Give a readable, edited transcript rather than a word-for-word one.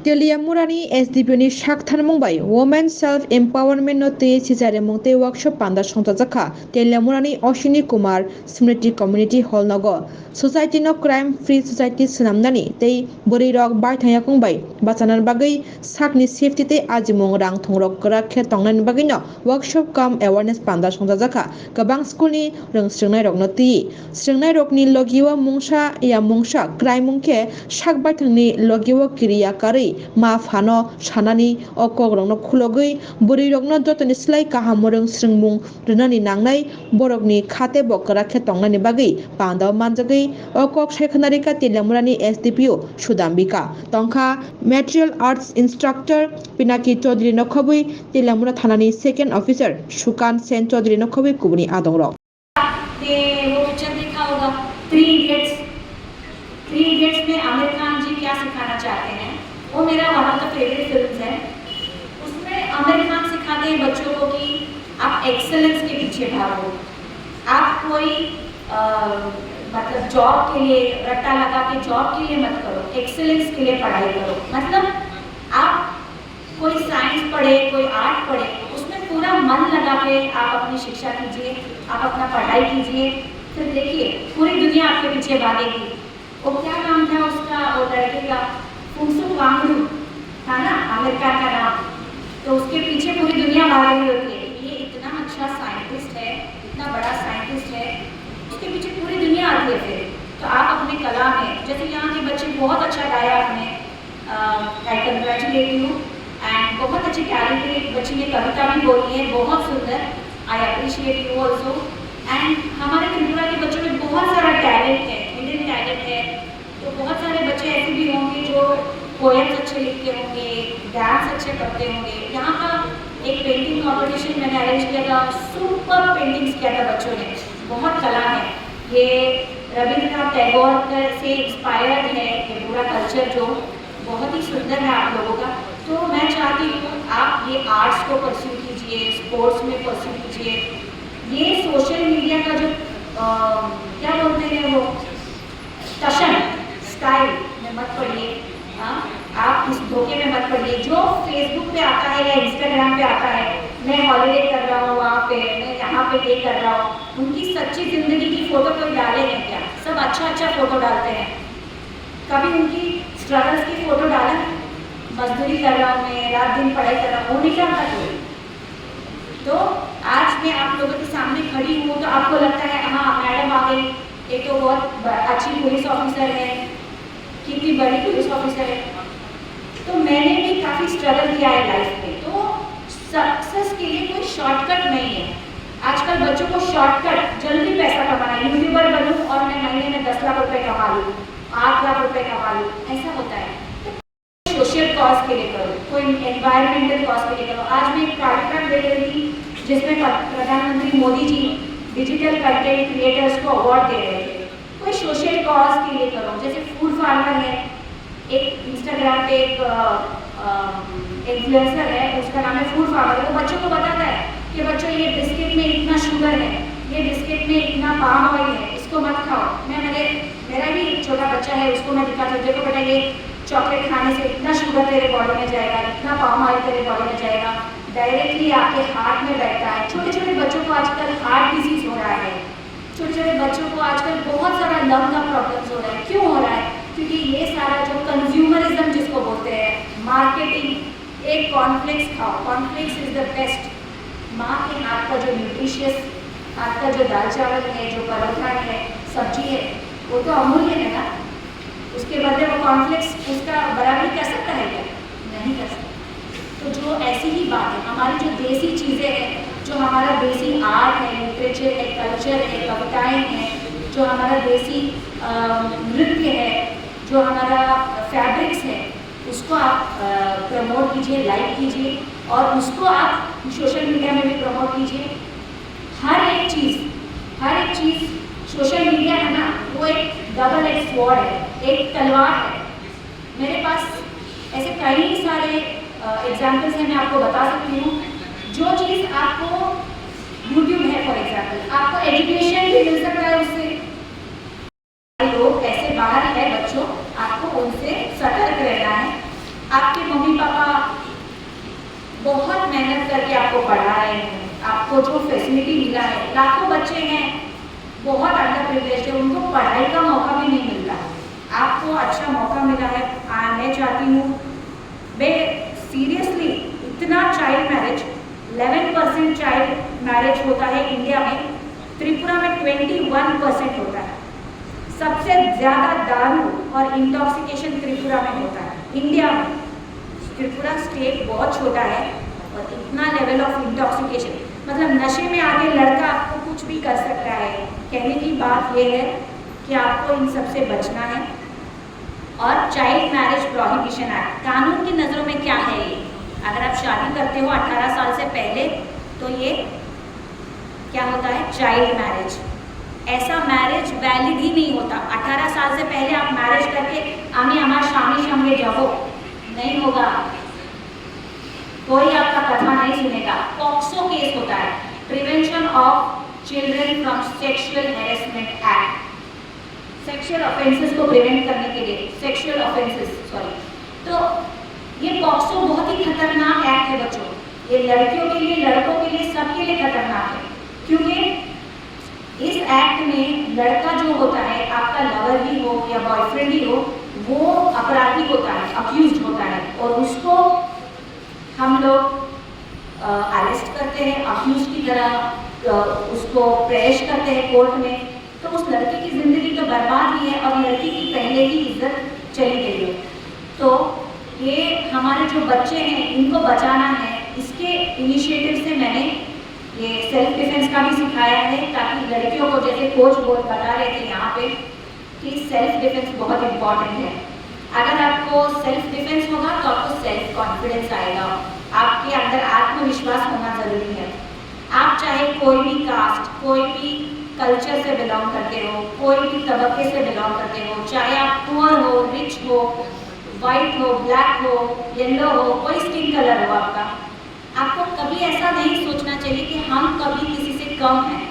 तेलियामुरानी एसडीपीनि साकथान मुंबाई वुमेन सेल्फ एम्पावरमेंट नोते सिजारे मुंते वर्कशॉप पांदा संता जखा तेलियामुरानी अश्विनी कुमार स्मृति कम्युनिटी हॉल नगो सोसाइटी नो क्राइम फ्री सोसाइटी सुनामनानी ते बोरी रक बायथाया कुंबाई बाचानार बागै साकनि सेफ्टी ते आजिमुं रां थंरक करा खे तंगनानि बागै न वर्कशॉप कम अवेयरनेस पांदा संता जखा गोबां स्कूलनि रोंस्रोंनाय रकनो ती स्रोंनाय रकनि लगिवा मुंसा या मुंसा क्राइम मुंखे साक बायथांनि लगिवा क्रिया कारै मा फानो सानानि अकग्रंनो खुलगै बोरै रगनो जतनि स्लाय काहामरं स्रोंमुं रनानि नांनाय बरकनि खाते बकरा खे तंगनानि बागै पांदाव मानजगै अकक सायखनारिका तेलियामुरानी एसडीपीओ सुदाम्बिका तंखा martial arts instructor Pinaki Chowdhury नखबै तेलियामुरा थानानि सेकेंड ऑफिसर सुकान सेन चौधरी नखबै कुबनी आदंग वो पिक्चर देखा होगा थ्री इडियट्स में आमिर खान जी क्या सिखाना चाहते हैं, वो मेरा one of the favourite films है। उसमें आमिर खान सिखाते हैं बच्चों को कि आप एक्सेलेंस के पीछे भागो, आप कोई मतलब जॉब के लिए रट्टा लगा के जॉब के लिए मत करो, एक्सेलेंस के लिए पढ़ाई करो। मतलब आप कोई साइंस पढ़े, कोई आर्ट पढ़े, उसमें पूरा मन लगा के आप अपनी शिक्षा कीजिए, आप अपना पढ़ाई कीजिए, फिर देखिए पूरी दुनिया आपके पीछे भागेगी। वो क्या नाम था उसका, वो लड़के का, फुंसुक वांगडू था ना आमिर खान का नाम, तो उसके पीछे पूरी दुनिया भाग रही होती है। ये इतना अच्छा साइंटिस्ट है, इतना बड़ा साइंटिस्ट है, उसके पीछे पूरी दुनिया आती है। फिर तो आप अपने कला में, जैसे यहाँ के बच्चे बहुत अच्छा गाया आपने, आई कंग्रेचुलेट यू, एंड बहुत अच्छी टैलेंटेड बच्ची ने कविता भी बोली है, बहुत सुंदर, I appreciate you also. And हमारे त्रिपुरा के बच्चों में बहुत सारा टैलेंट है, हिडन टैलेंट है। तो बहुत सारे बच्चे ऐसे भी होंगे जो पोएम्स अच्छे लिखते होंगे, डांस अच्छे करते होंगे। यहाँ का एक पेंटिंग कंपटीशन मैंने अरेंज किया था, सुपर पेंटिंग्स किया था बच्चों ने, बहुत कला है। ये रविंद्रनाथ टैगोर से इंस्पायर्ड है ये पूरा कल्चर, जो बहुत ही सुंदर है आप लोगों का। तो मैं चाहती हूँ आप ये आर्ट्स को परस्यू कीजिए, स्पोर्ट्स में परस्यू कीजिए। ये सोशल मीडिया का जो क्या बोलते हैं वो टशन स्टाइल में मत पढ़िए, आप इस धोखे में मत पढ़िए। जो फेसबुक पे आता है या इंस्टाग्राम पे आता है, मैं हॉलीडे कर रहा हूँ वहाँ पे, मैं यहाँ पे ये कर रहा हूँ, उनकी सच्ची ज़िंदगी की फ़ोटो कोई डाले हैं क्या? सब अच्छा अच्छा फ़ोटो डालते हैं, कभी उनकी स्ट्रगल्स की फ़ोटो डाला? मजदूरी कर रहा हूँ मैं, रात दिन पढ़ाई कर रहा हूँ, वो नहीं करता कोई। तो आज मैं आप लोगों के सामने खड़ी हूँ तो आपको लगता है हाँ मैडम आ गई, ये तो बहुत अच्छी पुलिस ऑफिसर है, कितनी बड़ी पुलिस ऑफिसर है। तो मैंने भी काफ़ी स्ट्रगल किया है लाइफ में। तो सक्सेस के लिए कोई शॉर्टकट नहीं है। आजकल बच्चों को शॉर्टकट, जल्दी पैसा कमाना है, यूट्यूबर बनूँ और मैं महीने में 10 लाख रुपए कमा लूँ, 8 लाख रुपए कमा लूँ, ऐसा होता है। सोशल कॉज के लिए करो, कोई एनवायरमेंटल कॉज के लिए करो। आज मैं एक कार्यक्रम दे रही थी जिसमें प्रधानमंत्री Modi ji digital content creators को अवार्ड दे रहे थे। कोई सोशल कॉज के लिए करो, जैसे फूड फार्मर है, एक इंस्टाग्राम पे एक इन्फ्लुएंसर है, उसका नाम है फूड फार्मर। वो बच्चों को बताता है कि बच्चों ये बिस्किट में इतना शुगर है, ये बिस्किट में इतना पाम ऑयल है, इसको मत खाओ। मेरा भी एक छोटा बच्चा है, उसको मैं दिखाती हूँ, देखो बेटा ये चॉकलेट खाने से इतना शुगर तेरे बॉडी में जाएगा, इतना पाम ऑयल तेरे बॉडी में जाएगा, डायरेक्टली आपके हार्ट में बैठता है। छोटे छोटे बच्चों को आजकल हार्ट डिजीज हो रहा है, छोटे छोटे बच्चों को आजकल बहुत सारा लंग का प्रॉब्लम्स हो रहा है। क्यों हो रहा है? क्योंकि ये सारा जो कंज्यूमरिज्म जिसको बोलते हैं, मार्केटिंग, एक कॉर्नफ्लेक्स खाओ, कॉर्नफ्लेक्स इज द बेस्ट। माँ के हाथ का जो न्यूट्रिशियस, हाथ का जो दाल चावल है, जो परोठा है, सब्जी है, वो तो अमूल्य है ना। उसके बदले वो कॉर्नफ्लेक्स उसका बराबरी कर सकता है क्या? नहीं कर सकता। तो जो ऐसी ही बात है, हमारी जो देसी चीज़ें हैं, जो हमारा देसी आर्ट है, लिटरेचर है, कल्चर है, कविताएं हैं, जो हमारा देसी नृत्य है, जो हमारा फैब्रिक्स है, उसको आप प्रमोट कीजिए, लाइक कीजिए, और उसको आप सोशल मीडिया में भी प्रमोट कीजिए। हर एक चीज़ सोशल मीडिया है ना, वो एक डबल एज स्वॉर्ड है, एक तलवार है। मेरे पास ऐसे कई सारे एग्जाम्पल्स हैं, मैं आपको बता सकती हूँ। जो चीज़ आपको यूट्यूब है फॉर एग्जाम्पल, आपको एजुकेशन भी मिल सकता है उससे। लोग ऐसे बाहर है बच्चों, आपको उनसे सतर्क रहना है। आपके मम्मी पापा बहुत मेहनत करके आपको पढ़ा रहे हैं, आपको जो फैसिलिटी मिला है, लाखों बच्चे हैं बहुत अंडर प्रिविलेज्ड है, उनको पढ़ाई का मौका भी नहीं मिलता, आपको अच्छा मौका मिला है। मैं चाहती हूँ, मैं सीरियसली इतना चाइल्ड मैरिज 11% चाइल्ड मैरिज होता है इंडिया में, त्रिपुरा में 21% होता है। सबसे ज़्यादा दारू और इंटॉक्सिकेशन त्रिपुरा में होता है इंडिया में। त्रिपुरा स्टेट बहुत छोटा है और इतना लेवल ऑफ इंटॉक्सिकेशन, मतलब नशे में आगे लड़का आपको कुछ भी कर सकता है। कहने की बात यह है कि आपको इन सब से बचना है। और चाइल्ड मैरिज प्रोहिबिशन एक्ट, कानून की नज़रों में क्या है ये? अगर आप शादी करते हो 18 साल से पहले तो ये क्या होता है? Child marriage. ऐसा मैरिज वैलिड ही नहीं होता। 18 साल से पहले आप मैरिज करके आमी हमारे शामी शामी जाओ, नहीं होगा, कोई आपका कथा नहीं सुनेगा। पॉक्सो केस होता है, prevention of children from sexual harassment act, sexual offences को प्रिवेंट करने के लिए, सेक्सुअल ऑफेंसेस तो ये पॉक्सो बहुत ही खतरनाक एक्ट है बच्चों। ये लड़कियों के लिए, लड़कों के लिए, सबके लिए खतरनाक है, क्योंकि इस एक्ट में लड़का जो होता है, आपका लवर ही हो या बॉयफ्रेंड ही हो, वो अपराधी होता है, अक्यूज्ड होता है, और उसको हम लोग अरेस्ट करते हैं, अक्यूज की तरह उसको पेश करते हैं कोर्ट में। तो उस लड़के की ज़िंदगी तो बर्बाद ही है और लड़की की पहले ही इज्जत चली गई है। तो ये हमारे जो बच्चे हैं इनको बचाना है। इसके इनिशिएटिव से मैंने ये सेल्फ डिफेंस का भी सिखाया है, ताकि लड़कियों को, जैसे कोच बहुत बता रहे थे यहाँ पे, कि सेल्फ डिफेंस बहुत इम्पॉर्टेंट है। अगर आपको सेल्फ डिफेंस होगा तो आपको सेल्फ कॉन्फिडेंस आएगा, आपके अंदर आत्मविश्वास होना ज़रूरी है। आप चाहे कोई भी कास्ट, कोई भी कल्चर से बिलोंग करते हो, कोई भी तबके से बिलोंग करते हो, चाहे आप पुअर हो, रिच हो, वाइट हो, ब्लैक हो, येलो हो, कोई स्किन कलर हो आपका, आपको कभी ऐसा नहीं सोचना चाहिए कि हम कभी किसी से कम हैं।